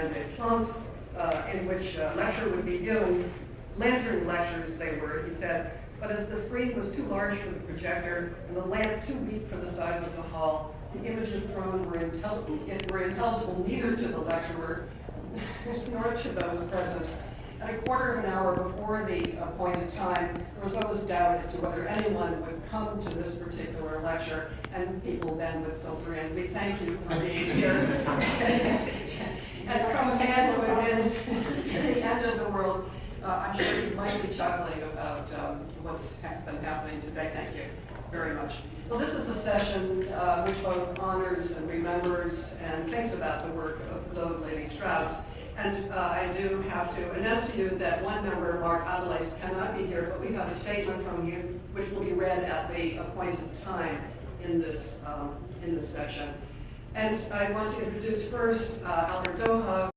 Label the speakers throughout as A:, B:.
A: and a font in which a lecture would be given. Lantern lectures they were, he said, but as the screen was too large for the projector and the lamp too weak for the size of the hall, the images thrown were intelligible neither to the lecturer nor to those present. And a quarter of an hour before the appointed time, there was always doubt as to whether anyone would come to this particular lecture, and people then would filter in. We thank you for being here. And from a man who had been to the end of the world, I'm sure you might be chuckling about what's been happening today. Thank you very much. Well, this is a session which both honors and remembers and thinks about the work of Claude Lévi-Strauss. And I do have to announce to you that one member, Mark Adelais, cannot be here, but we have a statement from you which will be read at the appointed time in this section. And I want to introduce first Albert Doja.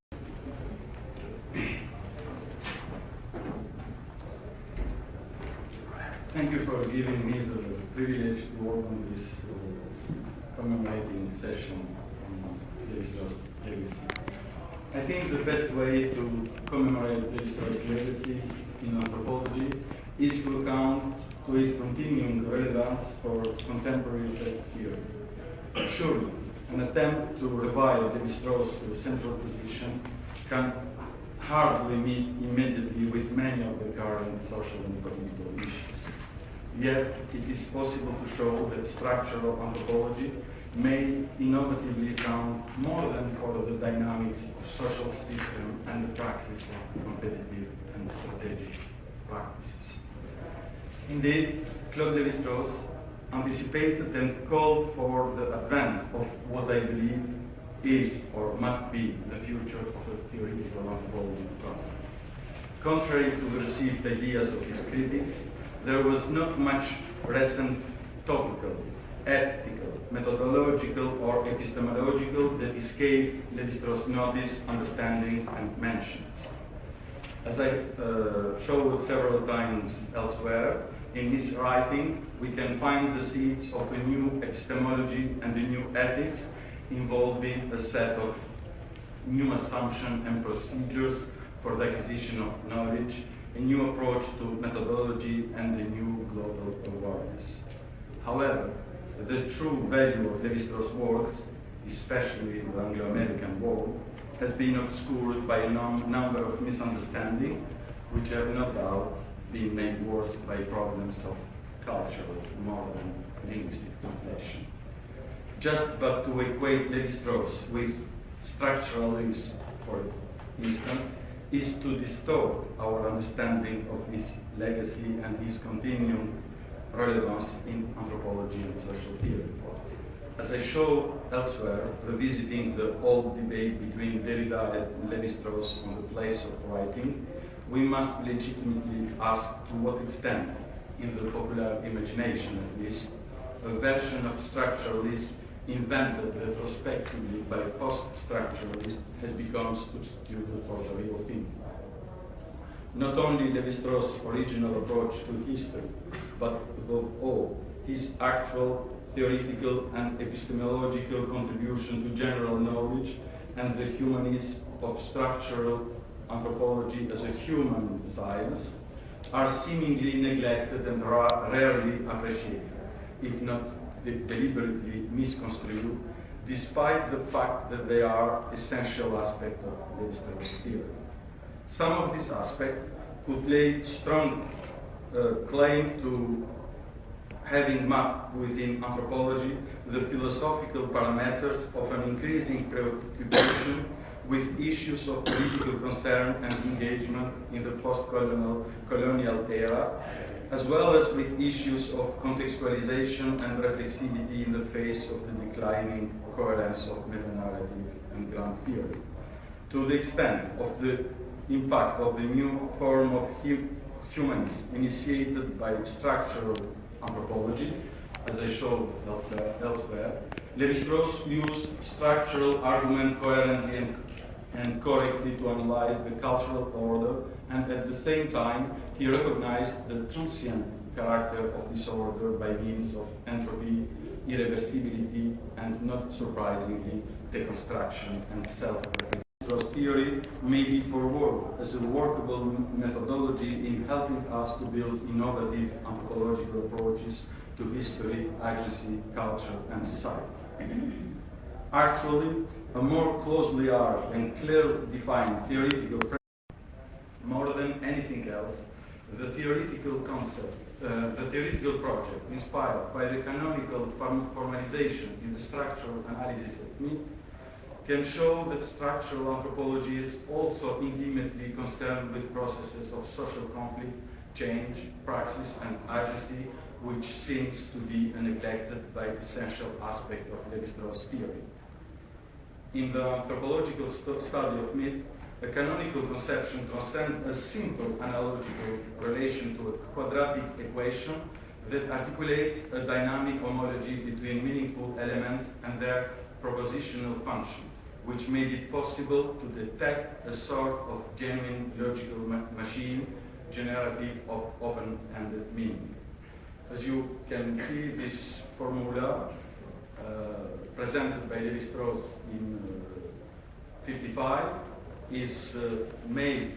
B: Thank you for giving me the privilege to work on this commemorating session on Lévi-Strauss' legacy. I think the best way to commemorate Lévi-Strauss' legacy in anthropology is to account to his continuing relevance for contemporary theory. Surely, an attempt to revive Lévi-Strauss to a central position can hardly meet immediately with many of the current social and political issues. Yet, it is possible to show that structural anthropology may innovatively account more than for the dynamics of social system and the praxis of competitive and strategic practices. Indeed, Claude Lévi-Strauss anticipated and called for the advent of what I believe is or must be the future of a theoretical anthropology. Contrary to the received ideas of his critics, there was not much recent topical, ethical, methodological, or epistemological that escaped Lévi-Strauss' notice, understanding, and mentions. As I showed several times elsewhere, in his writing, we can find the seeds of a new epistemology and a new ethics involving a set of new assumptions and procedures for the acquisition of knowledge, a new approach to methodology, and a new global awareness. However, the true value of Lévi-Strauss' works, especially in the Anglo-American world, has been obscured by a number of misunderstandings, which have no doubt been made worse by problems of cultural, moral, and linguistic translation. Just but to equate Lévi-Strauss with structuralism, for instance, is to distort our understanding of his legacy and his continuing relevance in anthropology and social theory. As I show elsewhere, revisiting the old debate between Derrida and Lévi-Strauss on the place of writing, we must legitimately ask to what extent, in the popular imagination at least, a version of structuralism invented retrospectively by post-structuralists has become substituted for the real thing. Not only Lévi-Strauss' original approach to history, but above all, his actual theoretical and epistemological contribution to general knowledge and the humanism of structural anthropology as a human science are seemingly neglected and rarely appreciated, if not deliberately misconstrued, despite the fact that they are essential aspects of Lévi-Strauss theory. Some of these aspects could lay strong claim to having mapped within anthropology the philosophical parameters of an increasing preoccupation with issues of political concern and engagement in the post-colonial era, as well as with issues of contextualization and reflexivity in the face of the declining coherence of meta-narrative and ground theory. To the extent of the impact of the new form of humanism initiated by structural anthropology, as I showed elsewhere, Lévi-Strauss used structural argument coherently and correctly to analyze the cultural order, and at the same time, he recognized the transient character of disorder by means of entropy, irreversibility, and not surprisingly, deconstruction and self-reflexivity. Lévi-Strauss theory may be forwarded as a workable methodology in helping us to build innovative anthropological approaches to history, agency, culture, and society. Actually, a more closely arced and clearly defined theoretical framework, more than anything else, the theoretical concept, the theoretical project inspired by the canonical formalization in the structural analysis of myth can show that structural anthropology is also intimately concerned with processes of social conflict, change, praxis, and agency, which seems to be neglected by the essential aspect of Lévi-Strauss theory. In the anthropological study of myth, a canonical conception transcends a simple analogical relation to a quadratic equation that articulates a dynamic homology between meaningful elements and their propositional function, which made it possible to detect a sort of genuine logical machine generative of open-ended meaning. As you can see, this formula presented by Lévi-Strauss in 55 is made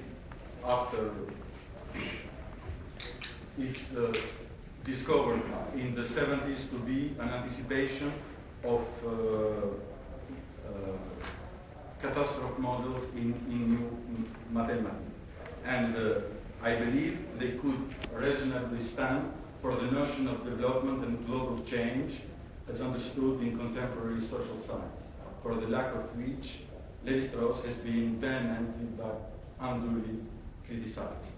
B: after is discovered in the 70s to be an anticipation of catastrophe models in new mathematics. And I believe they could reasonably stand for the notion of development and global change as understood in contemporary social science, for the lack of which Lévi-Strauss has been vehemently but unduly criticized.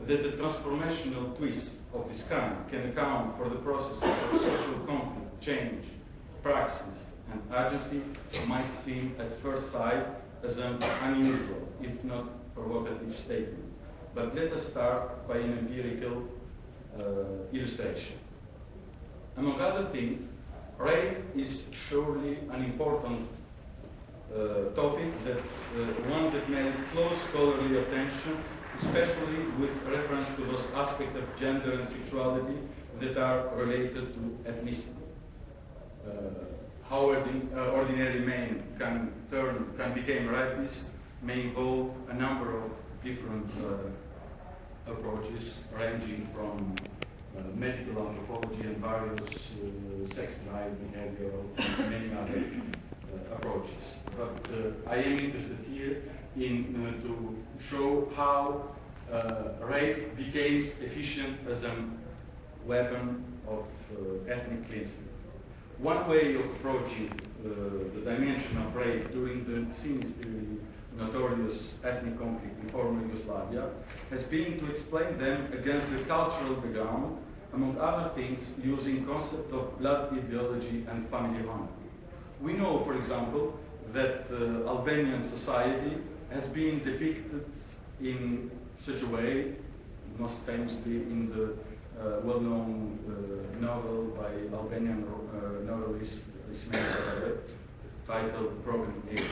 B: That the transformational twist of this kind can account for the processes of social conflict, change, praxis, and agency might seem at first sight as an unusual, if not provocative statement. But let us start by an empirical illustration. Among other things, rape is surely an important topic, that one that merits close scholarly attention, especially with reference to those aspects of gender and sexuality that are related to ethnicity. How ordinary men can become rapists may involve a number of different approaches, ranging from medical anthropology and various sex drive, behavioral, and many other approaches. But I am interested here in to show how rape became efficient as a weapon of ethnic cleansing. One way of approaching the dimension of rape during the sinisterly notorious ethnic conflict in former Yugoslavia has been to explain them against the cultural background, among other things, using concept of blood ideology and family honor. We know, for example, that Albanian society has been depicted in such a way, most famously in the well-known novel by Albanian novelist Ismail Karadet, titled Broken Age.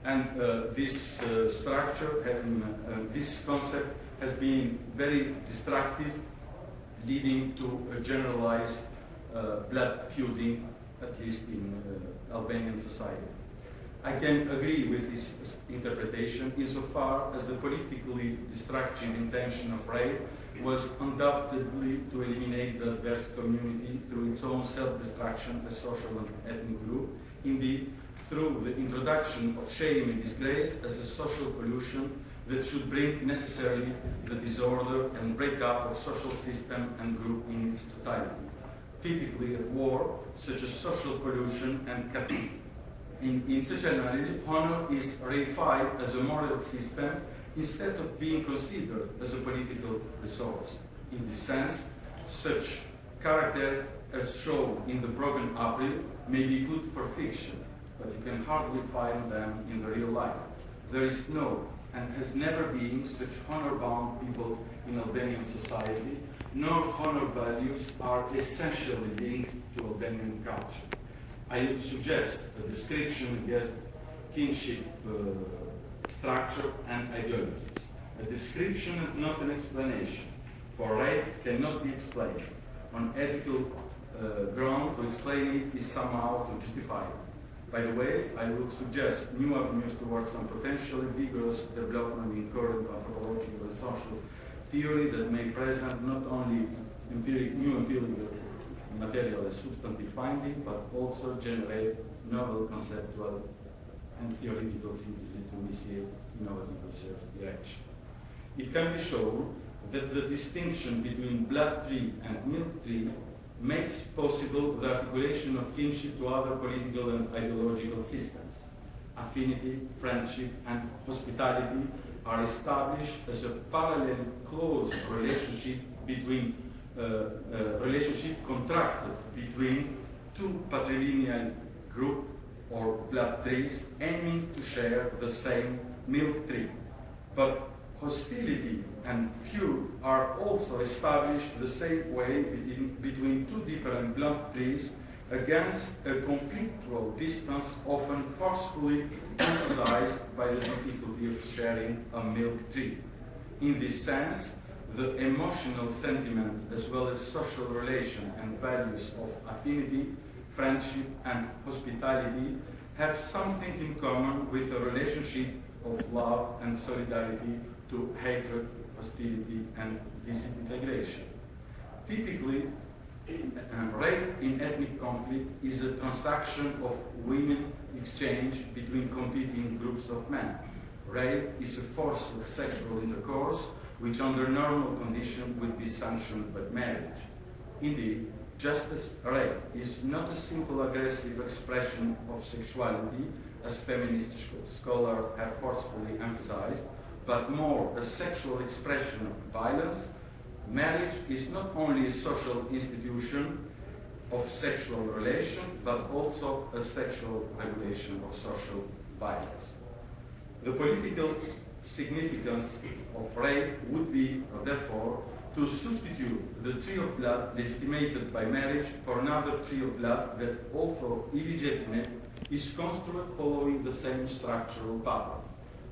B: And this structure and this concept has been very destructive, leading to a generalized blood feuding, at least in Albanian society. I can agree with this interpretation insofar as the politically destructive intention of rape was undoubtedly to eliminate the adverse community through its own self-destruction as social and ethnic group, indeed through the introduction of shame and disgrace as a social pollution that should bring necessarily the disorder and breakup of social system and group in its totality. Typically at war, such a social pollution and in such an analysis, honor is reified as a moral system instead of being considered as a political resource. In this sense, such characters as shown in The Broken April may be good for fiction, but you can hardly find them in the real life. There is no and has never been such honor-bound people in Albanian society, nor honor values are essentially linked to Albanian culture. I would suggest a description against kinship structure and ideologies. A description and not an explanation. For rape cannot be explained. On ethical ground, to explain it is somehow to justify it. By the way, I would suggest new avenues towards some potentially vigorous development in current anthropological and social theory that may present not only new empirical material as substantive finding, but also generate novel conceptual and theoretical synthesis to initiate innovative research direction. It can be shown that the distinction between blood tree and milk tree makes possible the articulation of kinship to other political and ideological systems. Affinity, friendship, and hospitality are established as a parallel close relationship between relationship contracted between two patrilineal group or blood trees aiming to share the same milk tree. But hostility and feud are also established the same way between two different blood trees against a conflictual distance often forcefully emphasized by the difficulty of sharing a milk tree. In this sense, the emotional sentiment as well as social relation and values of affinity, friendship, and hospitality have something in common with a relationship of love and solidarity to hatred, hostility, and disintegration. Typically, rape in ethnic conflict is a transaction of women exchange between competing groups of men. Rape is a forced sexual intercourse which under normal conditions would be sanctioned by marriage. Indeed, just as rape is not a simple aggressive expression of sexuality, as feminist scholars have forcefully emphasized, but more a sexual expression of violence, marriage is not only a social institution of sexual relation, but also a sexual regulation of social violence. The political significance of rape would be, therefore, to substitute the tree of blood legitimated by marriage for another tree of blood that, although illegitimate, is construed following the same structural pattern.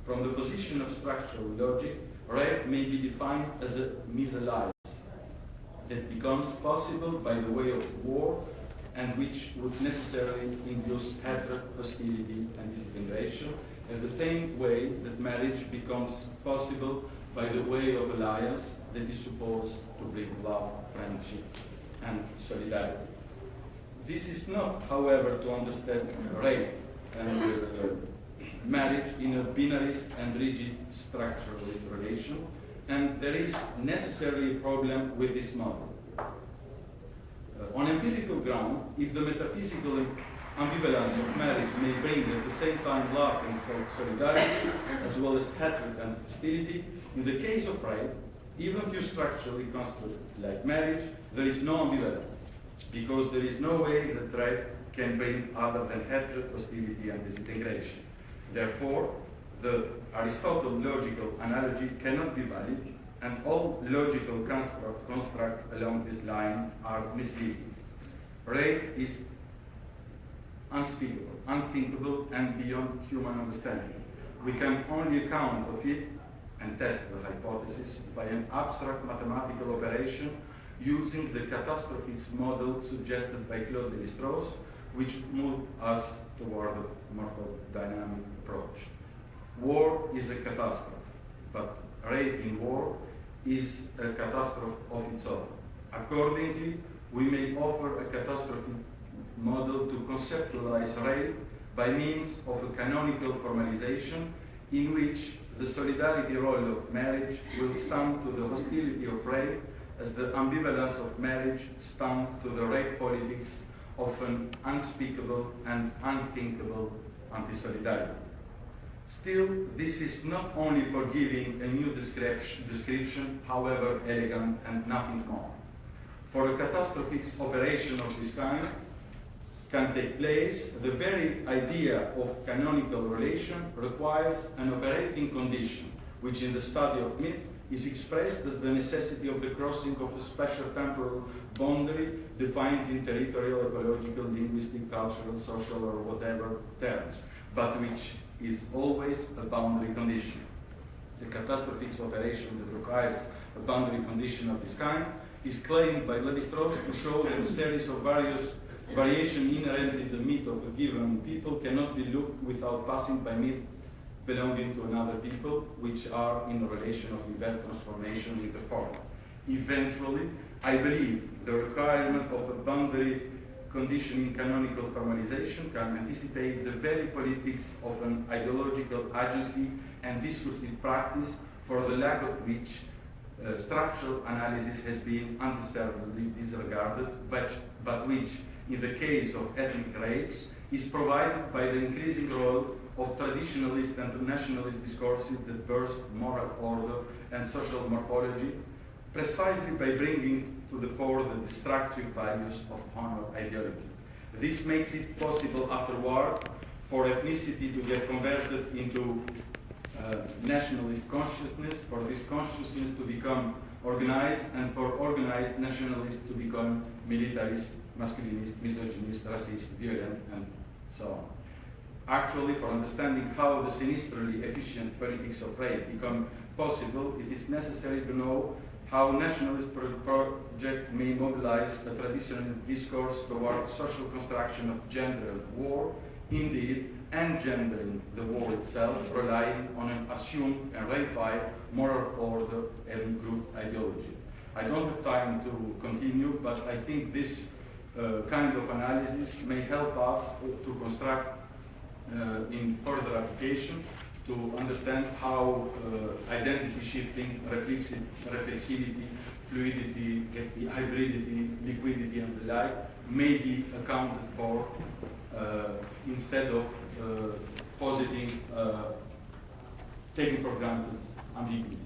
B: From the position of structural logic, rape may be defined as a misalliance that becomes possible by the way of war and which would necessarily induce hatred, hostility, and disintegration, in the same way that marriage becomes possible by the way of alliance that is supposed to bring love, friendship, and solidarity. This is not, however, to understand rape and marriage in a binarist and rigid structuralist relation, and there is necessarily a problem with this model. On empirical ground, if the metaphysical ambivalence of marriage may bring at the same time love and solidarity, as well as hatred and hostility, in the case of rape, even if you structurally construct like marriage, there is no ambivalence, because there is no way that rape can bring other than hatred, hostility, and disintegration. Therefore, the Aristotle logical analogy cannot be valid, and all logical constructs along this line are misleading. Rape is unspeakable, unthinkable, and beyond human understanding. We can only account of it and test the hypothesis by an abstract mathematical operation using the catastrophics model suggested by Lévi-Strauss, which moved us toward a morphodynamic approach. War is a catastrophe, but rape in war is a catastrophe of its own. Accordingly, we may offer a catastrophe model to conceptualize rape by means of a canonical formalization in which the solidarity role of marriage will stand to the hostility of rape as the ambivalence of marriage stands to the rape politics of an unspeakable and unthinkable anti-solidarity. Still, this is not only for giving a new description, however elegant, and nothing more. For a catastrophic operation of this kind can take place, the very idea of canonical relation requires an operating condition, which in the study of myth is expressed as the necessity of the crossing of a special temporal boundary defined in territorial, ecological, linguistic, cultural, social, or whatever terms, but which is always a boundary condition. The catastrophic operation that requires a boundary condition of this kind is claimed by Lévi-Strauss to show that a series of various variation inherent in the myth of a given people cannot be looked without passing by myth belonging to another people, which are in a relation of inverse transformation with the former. Eventually, I believe the requirement of a boundary conditioning canonical formalization can anticipate the very politics of an ideological agency and discursive practice, for the lack of which structural analysis has been undeservedly disregarded, but which, in the case of ethnic race, is provided by the increasing role of traditionalist and nationalist discourses that burst moral order and social morphology, precisely by bringing to the fore the destructive values of honor ideology. This makes it possible afterward for ethnicity to get converted into nationalist consciousness, for this consciousness to become organized, and for organized nationalists to become militarist, masculinist, misogynist, racist, violent, and so on. Actually, for understanding how the sinisterly efficient politics of race become possible, it is necessary to know how nationalist project may mobilize the traditional discourse toward social construction of gender and war, indeed engendering the war itself, relying on an assumed and reified moral order and group ideology. I don't have time to continue, but I think this kind of analysis may help us to construct in further application to understand how identity shifting, reflexivity, fluidity, hybridity, liquidity, and the like may be accounted for instead of positing, taking for granted ambiguity.